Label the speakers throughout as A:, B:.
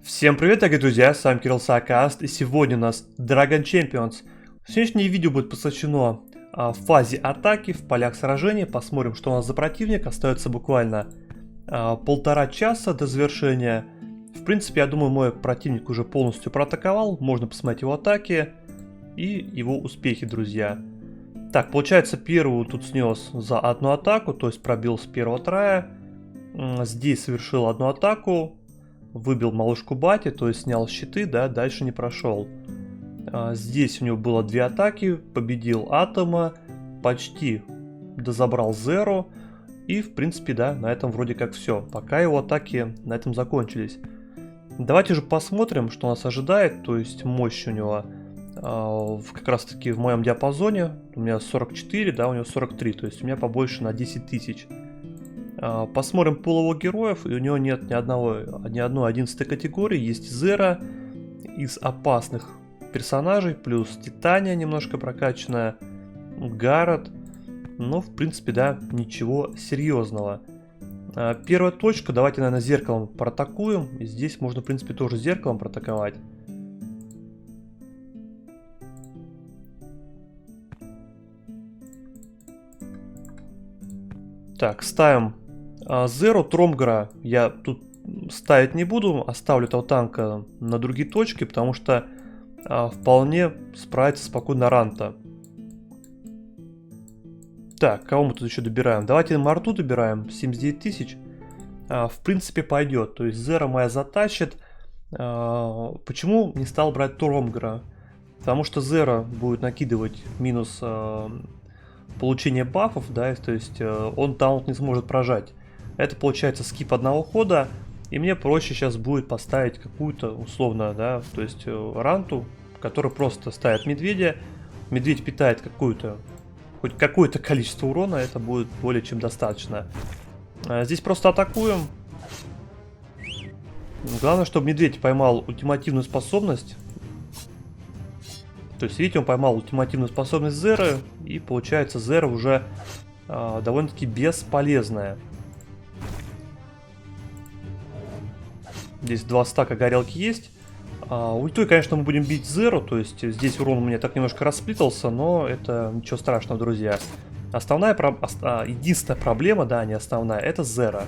A: Всем привет, дорогие друзья, с вами Кирилл Саакаст, и сегодня у нас Dragon Champions. Сегодняшнее видео будет посвящено фазе атаки в полях сражения. Посмотрим, что у нас за противник. Остается буквально 1,5 часа до завершения. В принципе, я думаю, мой противник уже полностью проатаковал. Можно посмотреть его атаки и его успехи, друзья. Так, получается, первую тут снес за одну атаку, то есть пробил с первого трая. Здесь совершил одну атаку. Выбил малышку Бати, то есть снял щиты, да, дальше не прошел. Здесь у него было 2 атаки, победил Атома, почти дозабрал Зеро. И, в принципе, да, на этом вроде как все. Пока его атаки на этом закончились. Давайте же посмотрим, что нас ожидает. То есть мощь у него как раз таки в моем диапазоне. У меня 44, да, у него 43. То есть у меня побольше на 10 тысяч. Посмотрим пул его героев, и у него нет ни одной 11 категории. Есть Зеро из опасных персонажей, плюс Титания немножко прокачанная, Гаррет. Но, в принципе, да, ничего серьезного. Первая точка, давайте, наверное, зеркалом проатакуем. И здесь можно, в принципе, тоже зеркалом проатаковать. Так, ставим Зеро. Тромгара я тут ставить не буду, оставлю этого танка на другие точки, потому что вполне справится спокойно Ранта. Так, кого мы тут еще добираем? Давайте Марту добираем, 79 тысяч. В принципе, пойдет, то есть Зеро моя затащит. Почему не стал брать Тромгара? Потому что Зеро будет накидывать минус получение бафов, да, то есть он таунт не сможет прожать. Это получается скип одного хода, и мне проще сейчас будет поставить какую-то условно, да, то есть Ранту, который просто ставит медведя. Медведь питает хоть какое-то количество урона, это будет более чем достаточно. Здесь просто атакуем. Главное, чтобы медведь поймал ультимативную способность. То есть, видите, он поймал ультимативную способность Зеро, и получается Зеро уже довольно-таки бесполезная. Здесь 2 стака горелки есть. Ультой, конечно, мы будем бить Зеро, то есть здесь урон у меня так немножко расплитался, но это ничего страшного, друзья. Единственная проблема, да, не основная, это Зеро.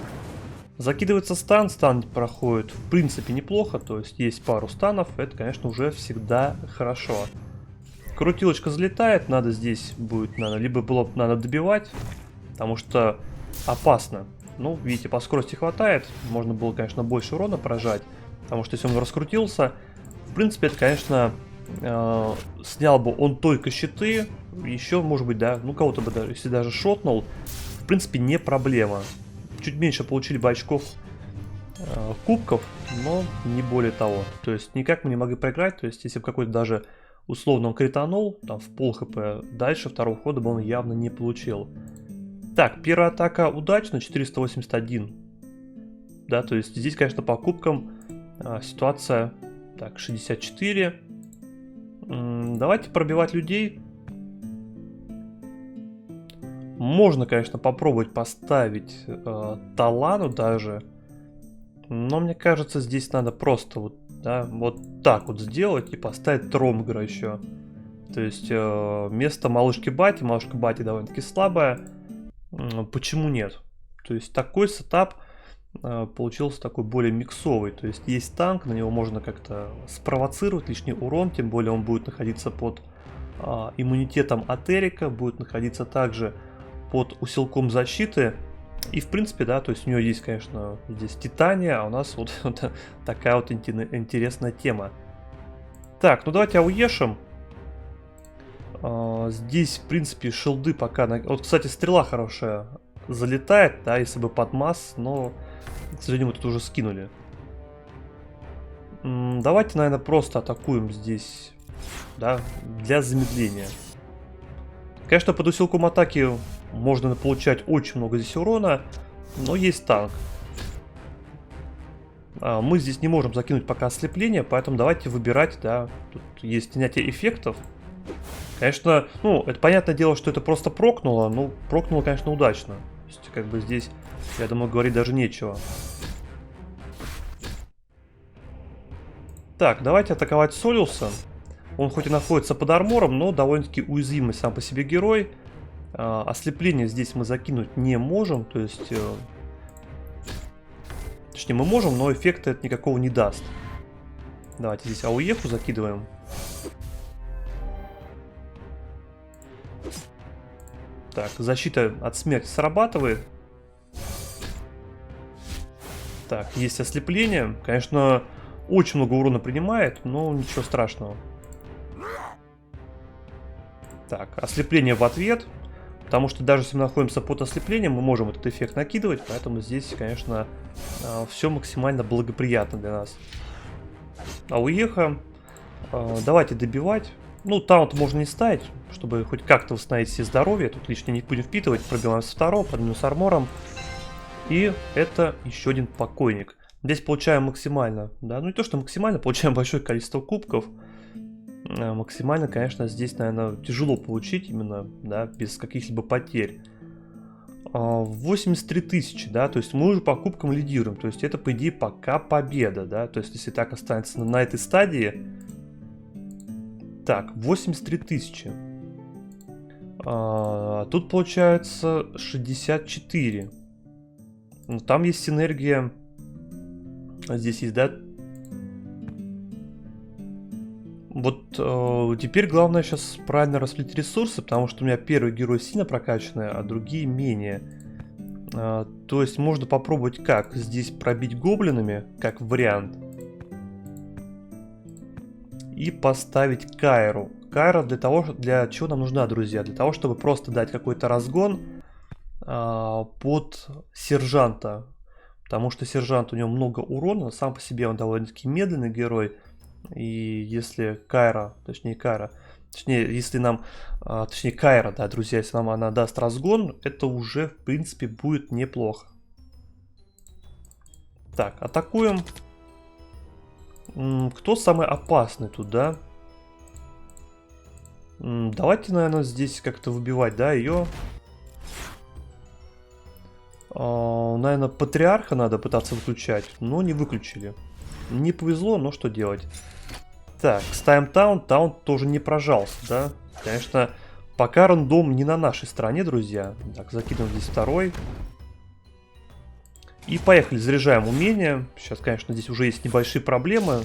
A: Закидывается стан проходит в принципе неплохо, то есть есть пару станов, это, конечно, уже всегда хорошо. Крутилочка залетает, надо здесь будет, либо надо добивать, потому что опасно. Ну, видите, по скорости хватает, можно было, конечно, больше урона прожать, потому что если он раскрутился, в принципе, это, конечно, снял бы он только щиты, еще, может быть, да, ну, кого-то бы даже, если даже шотнул, в принципе, не проблема. Чуть меньше получили бы очков кубков, но не более того. То есть никак мы не могли проиграть, то есть если бы какой-то даже условно он кританул, там в пол хп, дальше второго хода бы он явно не получил. Так, первая атака удачна, 481. Да, то есть здесь, конечно, по кубкам ситуация, так, 64. Давайте пробивать людей. Можно, конечно, попробовать поставить Талану даже. Но мне кажется, здесь надо просто вот, да, вот так вот сделать и поставить Тромгара еще. То есть вместо малышки Бати, малышка Бати довольно-таки слабая. Почему нет? То есть такой сетап получился такой более миксовый. То есть есть танк, на него можно как-то спровоцировать лишний урон, тем более он будет находиться под иммунитетом от Эрика, будет находиться также под усилком защиты. И в принципе, да, то есть у него есть, конечно, здесь Титания, а у нас вот такая вот интересная тема. Так, ну давайте ауешим. Здесь, в принципе, шилды пока... Вот, кстати, стрела хорошая залетает, да, если бы под масс, но, к сожалению, мы тут уже скинули. Давайте, наверное, просто атакуем здесь, да, для замедления. Конечно, под усилком атаки можно получать очень много здесь урона, но есть танк. Мы здесь не можем закинуть пока ослепление, поэтому давайте выбирать, да, тут есть снятие эффектов. Конечно, ну, это понятное дело, что это просто прокнуло, но прокнуло, конечно, удачно. То есть, как бы здесь, я думаю, говорить даже нечего. Так, давайте атаковать Солиуса. Он хоть и находится под армором, но довольно-таки уязвимый сам по себе герой. Ослепление здесь мы закинуть не можем, то есть... Точнее, мы можем, но эффекта это никакого не даст. Давайте здесь АОЕху закидываем. Так, защита от смерти срабатывает. Так, есть ослепление. Конечно, очень много урона принимает, но ничего страшного. Так, ослепление в ответ. Потому что даже если мы находимся под ослеплением, мы можем этот эффект накидывать. Поэтому здесь, конечно, все максимально благоприятно для нас. АОЕха. Давайте добивать. Ну, таунт можно не ставить, чтобы хоть как-то восстановить себе здоровье. Тут лишнее не будем впитывать. Пробиваем с второго, под минус армором. И это еще один покойник. Здесь получаем максимально, да, ну не то что максимально, получаем большое количество кубков. Максимально, конечно, здесь, наверное, тяжело получить именно, да, без каких-либо потерь. 83 тысячи, да, то есть мы уже по кубкам лидируем, то есть это, по идее, пока победа, да, то есть если так останется на этой стадии. Так, 83 тысячи. Тут получается 64. Ну, там есть синергия. Здесь есть, да? Вот теперь главное сейчас правильно распределить ресурсы, потому что у меня первый герой сильно прокачанный, а другие менее. То есть можно попробовать как? Здесь пробить гоблинами, как вариант. И поставить Кайру. Кайра для чего нам нужна, друзья? Для того, чтобы просто дать какой-то разгон под сержанта. Потому что сержант, у него много урона, сам по себе он довольно-таки медленный герой. И если Кайра, точнее если нам, точнее Кайра, да, друзья, если нам она даст разгон, это уже, в принципе, будет неплохо. Так, атакуем. Кто самый опасный тут, да? Давайте, наверное, здесь как-то выбивать, да, ее. Наверное, патриарха надо пытаться выключать, но не выключили. Не повезло, но что делать. Так, ставим таунт. Таунт тоже не прожался, да? Конечно, пока рандом не на нашей стороне, друзья. Так, закидываем здесь второй. И поехали, заряжаем умение. Сейчас, конечно, здесь уже есть небольшие проблемы,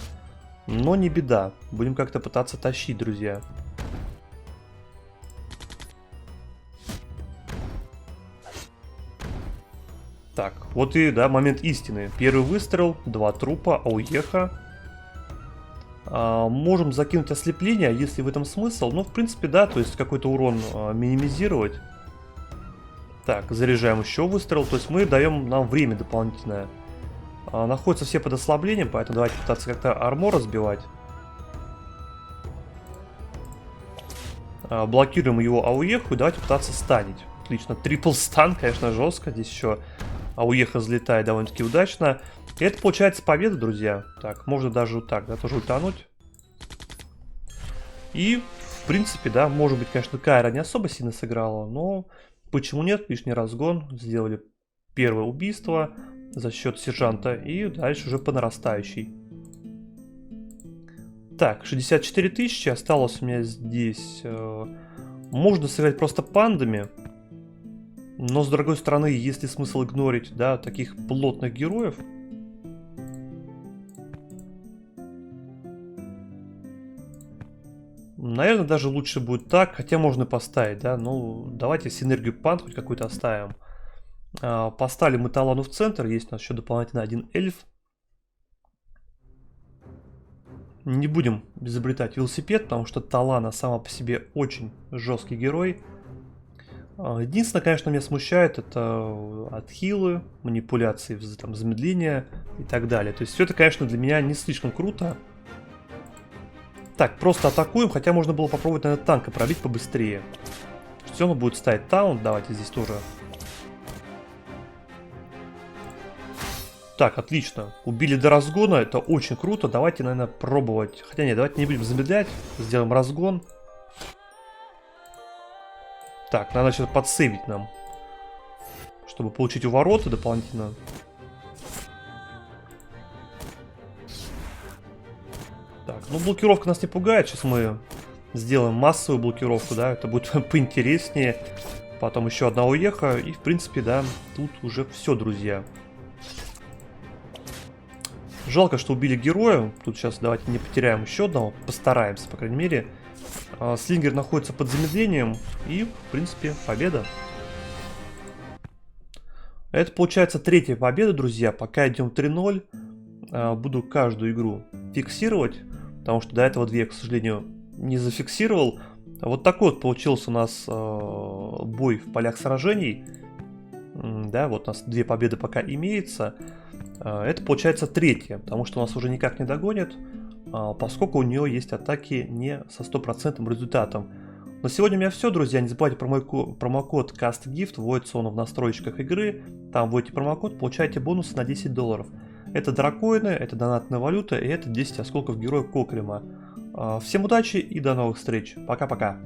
A: но не беда. Будем как-то пытаться тащить, друзья. Так, вот и, да, момент истины. Первый выстрел, 2 трупа, АОЕха. Можем закинуть ослепление, если в этом смысл. Ну, в принципе, да, то есть какой-то урон минимизировать. Так, заряжаем еще выстрел. То есть мы даем нам время дополнительное. Находятся все под ослаблением, поэтому давайте пытаться как-то армор разбивать. Блокируем его АОЕху и давайте пытаться станить. Отлично, трипл стан, конечно, жестко. Здесь еще АОЕха взлетает довольно-таки удачно. И это получается победа, друзья. Так, можно даже вот так, да, тоже ультануть. И, в принципе, да, может быть, конечно, Кайра не особо сильно сыграла, но почему нет? Лишний разгон. Сделали первое убийство за счет сержанта. И дальше уже по нарастающей. Так, 64 тысячи. Осталось у меня здесь... Можно сыграть просто пандами. Но, с другой стороны, есть ли смысл игнорить, да, таких плотных героев? Наверное, даже лучше будет так, хотя можно поставить, да, ну, давайте синергию панд хоть какую-то оставим. Поставили мы Талану в центр, есть у нас еще дополнительно один эльф. Не будем изобретать велосипед, потому что Талана сама по себе очень жесткий герой. Единственное, конечно, меня смущает, это отхилы, манипуляции, там, замедления и так далее. То есть все это, конечно, для меня не слишком круто. Так, просто атакуем, хотя можно было попробовать, наверное, танка пробить побыстрее. Все, он будет ставить таунт, давайте здесь тоже. Так, отлично. Убили до разгона, это очень круто. Давайте, наверное, пробовать. Хотя нет, давайте не будем замедлять, сделаем разгон. Так, надо сейчас подсейвить нам, чтобы получить увороты дополнительно. Так, ну блокировка нас не пугает. Сейчас мы сделаем массовую блокировку, да, это будет поинтереснее. Потом еще одна уеха, и в принципе, да, тут уже все, друзья. Жалко, что убили героя. Тут сейчас давайте не потеряем еще одного. Постараемся, по крайней мере. Слингер находится под замедлением. И, в принципе, победа. Это получается третья победа, друзья. Пока идем 3-0. Буду каждую игру фиксировать. Потому что до этого две, к сожалению, не зафиксировал. Вот такой вот получился у нас бой в полях сражений. Да, вот у нас две победы пока имеется. Это получается третья, потому что у нас уже никак не догонит, поскольку у нее есть атаки не со стопроцентным результатом. На сегодня у меня все, друзья. Не забывайте про мой промокод CastGift, вводится он в настройках игры. Там вводите промокод, получаете бонусы на $10. Это дракоины, это донатная валюта и это 10 осколков героя Кокрима. Всем удачи и до новых встреч. Пока-пока.